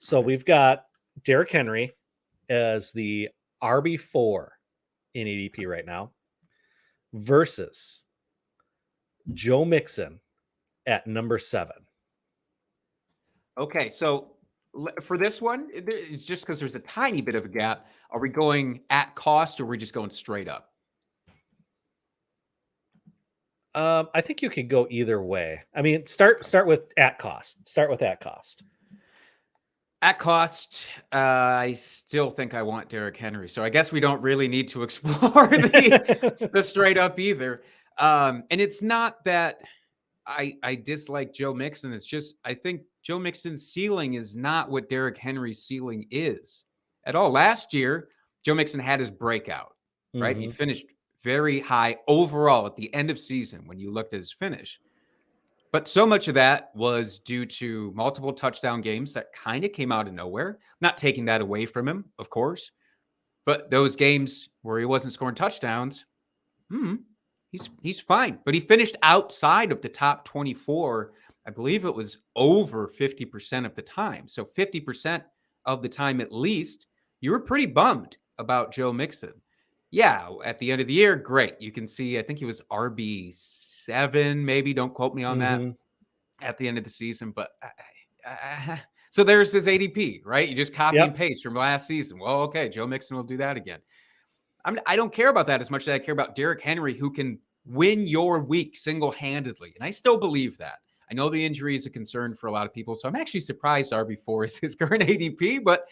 So we've got Derrick Henry as the RB4 in ADP right now versus Joe Mixon at number 7. Okay, so for this one, it's just because there's a tiny bit of a gap. Are we going at cost or are we just going straight up? I think you could go either way. I mean, start with at cost. Start with at cost. At cost, I still think I want Derrick Henry. So I guess we don't really need to explore the straight up either. And it's not that I dislike Joe Mixon. It's just I think Joe Mixon's ceiling is not what Derrick Henry's ceiling is at all. Last year, Joe Mixon had his breakout, right? He finished very high overall at the end of season when you looked at his finish. But so much of that was due to multiple touchdown games that kind of came out of nowhere. Not taking that away from him, of course. But those games where he wasn't scoring touchdowns, he's fine. But he finished outside of the top 24. I believe it was over 50% of the time. So 50% of the time at least, you were pretty bummed about Joe Mixon. Yeah, at the end of the year, great. You can see, I think he was RB7, maybe. Don't quote me on that at the end of the season. But so there's his ADP, right? You just copy and paste from last season. Well, okay, Joe Mixon will do that again. I don't care about that as much as I care about Derrick Henry, who can win your week single-handedly. And I still believe that. I know the injury is a concern for a lot of people, so I'm actually surprised RB4 is his current ADP. But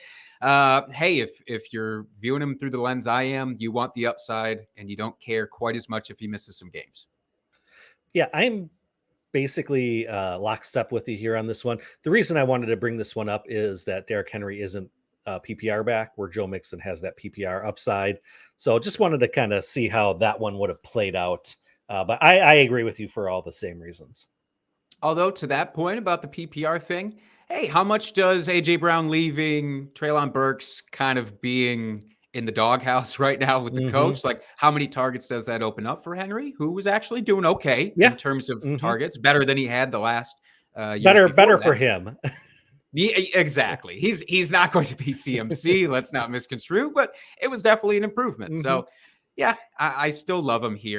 hey, if you're viewing him through the lens I am, you want the upside, and you don't care quite as much if he misses some games. Yeah, I'm basically lockstep with you here on this one. The reason I wanted to bring this one up is that Derrick Henry isn't PPR back, where Joe Mixon has that PPR upside. So just wanted to kind of see how that one would have played out. But I agree with you for all the same reasons. Although to that point about the PPR thing, hey, how much does A.J. Brown leaving, Treylon Burks kind of being in the doghouse right now with the coach, like how many targets does that open up for Henry, who was actually doing okay in terms of targets, better than he had the last year? Better for him. Yeah, exactly. He's not going to be CMC. Let's not misconstrue, but it was definitely an improvement. So, yeah, I still love him here.